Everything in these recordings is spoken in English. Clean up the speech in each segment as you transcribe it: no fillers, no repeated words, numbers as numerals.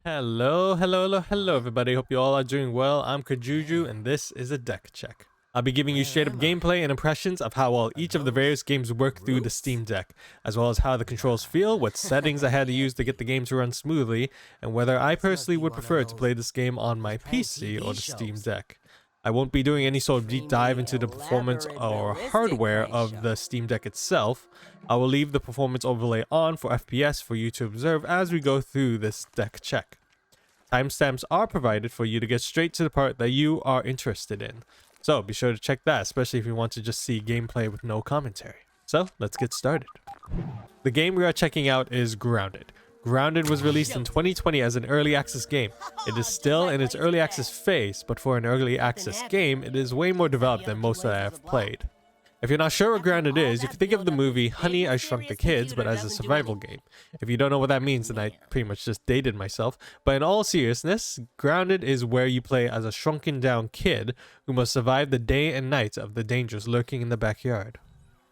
Hello everybody. Hope you all are doing well. I'm Kajuju and this is a deck check. I'll be giving you straight up gameplay and impressions of how well each of the various games work through the Steam Deck, as well as how the controls feel, what settings I had to use to get the game to run smoothly, and whether I personally would prefer to play this game on my PC or the Steam Deck. I won't be doing any sort of deep dive into the performance or hardware of the Steam Deck itself. I will leave the performance overlay on for FPS for you to observe as we go through this deck check. Timestamps are provided for you to get straight to the part that you are interested in. So be sure to check that, especially if you want to just see gameplay with no commentary. So let's get started. The game we are checking out is Grounded. Grounded was released in 2020 as an early access game. It is still in its early access phase, but for an early access game, it is way more developed than most that I have played. If you're not sure what Grounded is, you can think of the movie Honey, I Shrunk the Kids, but as a survival game. If you don't know what that means, then I pretty much just dated myself. But in all seriousness, Grounded is where you play as a shrunken down kid who must survive the day and night of the dangers lurking in the backyard.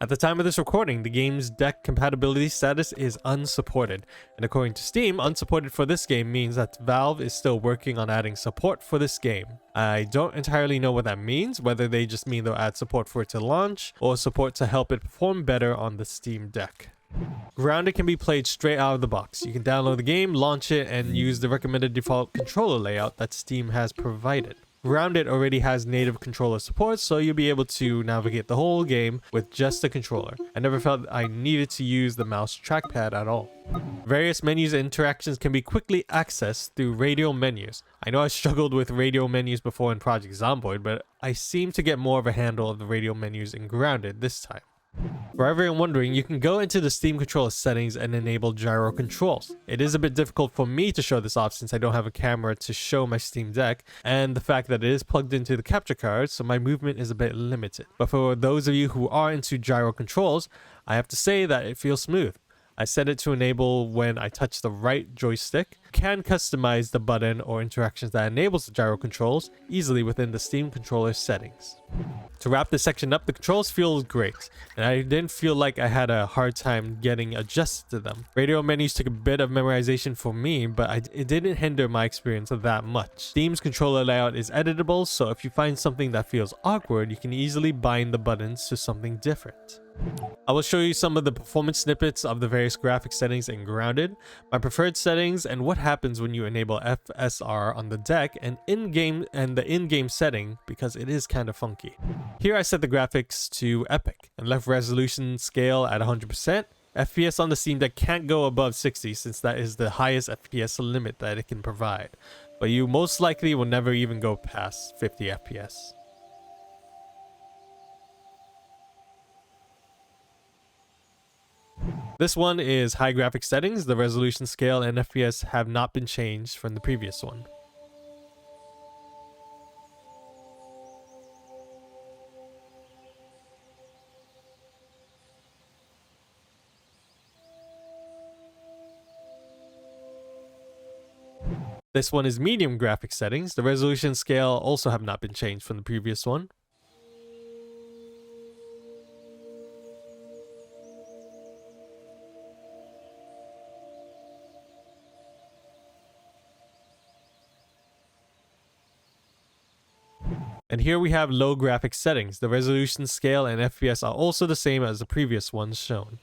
At the time of this recording, the game's deck compatibility status is unsupported, and according to Steam, unsupported for this game means that Valve is still working on adding support for this game. I don't entirely know what that means, whether they just mean they'll add support for it to launch, or support to help it perform better on the Steam Deck. Grounded can be played straight out of the box. You can download the game, launch it, and use the recommended default controller layout that Steam has provided. Grounded already has native controller support, so you'll be able to navigate the whole game with just the controller. I never felt I needed to use the mouse trackpad at all. Various menus and interactions can be quickly accessed through Radial Menus. I know I struggled with Radial Menus before in Project Zomboid, but I seem to get more of a handle of the Radial Menus in Grounded this time. For everyone wondering, you can go into the Steam controller settings and enable Gyro Controls. It is a bit difficult for me to show this off since I don't have a camera to show my Steam Deck, and the fact that it is plugged into the capture card, so my movement is a bit limited. But for those of you who are into Gyro Controls, I have to say that it feels smooth. I set it to enable when I touch the right joystick. You can customize the button or interactions that enables the gyro controls easily within the Steam controller settings. To wrap this section up, the controls feel great, and I didn't feel like I had a hard time getting adjusted to them. Radial menus took a bit of memorization for me, but it didn't hinder my experience that much. Steam's controller layout is editable, so if you find something that feels awkward, you can easily bind the buttons to something different. I will show you some of the performance snippets of the various graphic settings in Grounded, my preferred settings, and what happens when you enable FSR on the deck and the in-game setting, because it is kind of funky. Here I set the graphics to epic and left resolution scale at 100%. FPS on the Steam Deck can't go above 60 since that is the highest FPS limit that it can provide, but you most likely will never even go past 50 FPS. This one is high graphic settings. The resolution scale and FPS have not been changed from the previous one. This one is medium graphic settings. The resolution scale also have not been changed from the previous one. And here we have low graphic settings. The resolution scale and FPS are also the same as the previous ones shown.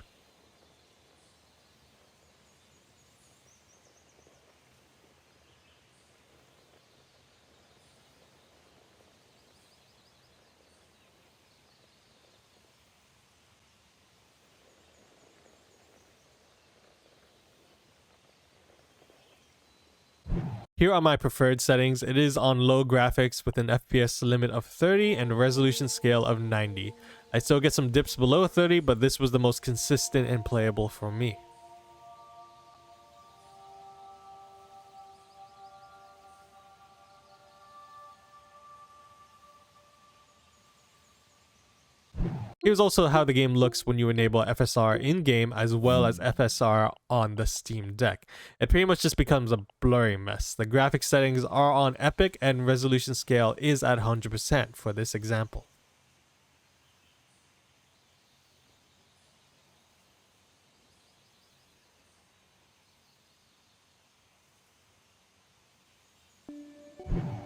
Here are my preferred settings. It is on low graphics with an FPS limit of 30 and a resolution scale of 90. I still get some dips below 30, but this was the most consistent and playable for me. Here's also how the game looks when you enable FSR in-game as well as FSR on the Steam Deck. It pretty much just becomes a blurry mess. The graphic settings are on epic and resolution scale is at 100% for this example.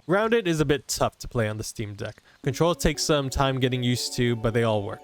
Grounded is a bit tough to play on the Steam Deck. Controls take some time getting used to, but they all work.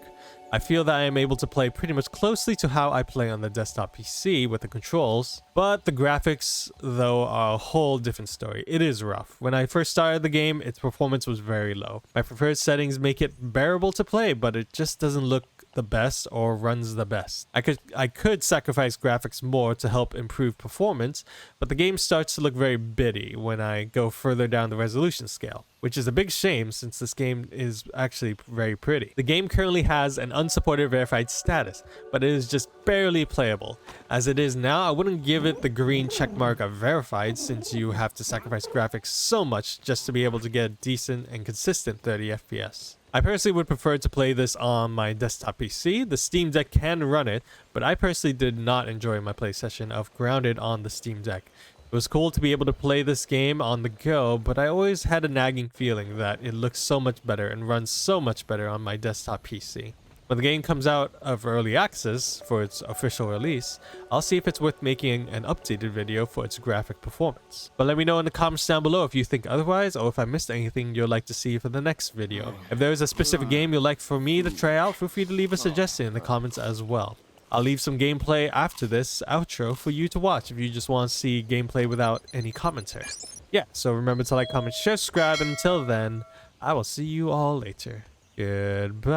I feel that I am able to play pretty much closely to how I play on the desktop PC with the controls, but the graphics, though, are a whole different story. It is rough. When I first started the game, its performance was very low. My preferred settings make it bearable to play, but it just doesn't look the best or runs the best. I could sacrifice graphics more to help improve performance, but the game starts to look very bitty when I go further down the resolution scale, which is a big shame since this game is actually very pretty. The game currently has an unsupported verified status, but it is just barely playable. As it is now, I wouldn't give it the green checkmark of verified since you have to sacrifice graphics so much just to be able to get a decent and consistent 30 FPS. I personally would prefer to play this on my desktop PC. The Steam Deck can run it, but I personally did not enjoy my play session of Grounded on the Steam Deck. It was cool to be able to play this game on the go, but I always had a nagging feeling that it looks so much better and runs so much better on my desktop PC. When the game comes out of early access for its official release, I'll see if it's worth making an updated video for its graphic performance. But let me know in the comments down below if you think otherwise or if I missed anything you'd like to see for the next video. If there is a specific game you'd like for me to try out, feel free to leave a suggestion in the comments as well. I'll leave some gameplay after this outro for you to watch if you just want to see gameplay without any commentary. Yeah, so remember to like, comment, share, subscribe, and until then, I will see you all later. Goodbye.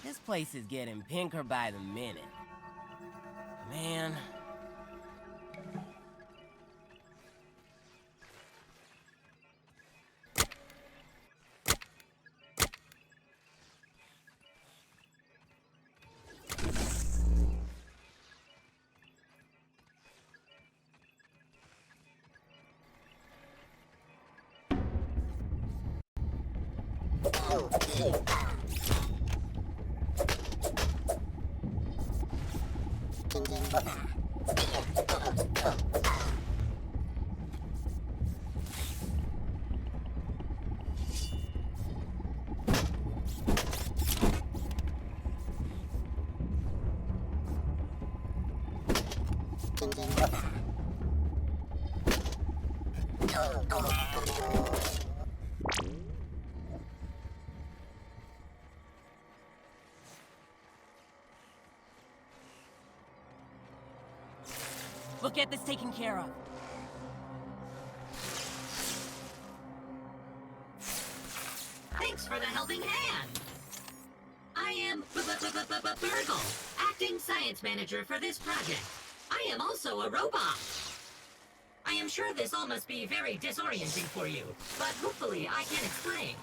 This place is getting pinker by the minute. Man. We'll get this taken care of. Thanks for the helping hand. I am perils, acting science manager for this project. I am also a robot. I am sure this all must be very disorienting for you, but hopefully I can explain.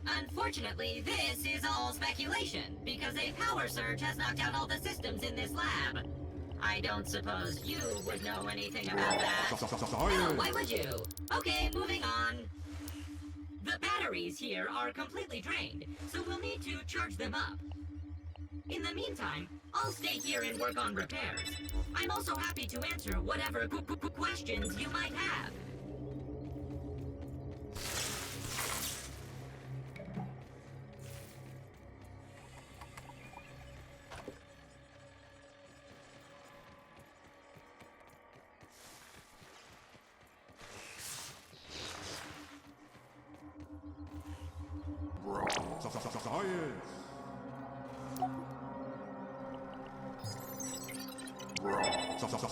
Unfortunately, this is all speculation, because a power surge has knocked out all the systems in this lab. I don't suppose you would know anything about that. No, why would you? Okay, moving on. The batteries here are completely drained, so we'll need to charge them up. In the meantime, I'll stay here and work on repairs. I'm also happy to answer whatever questions you might have.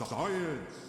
Science!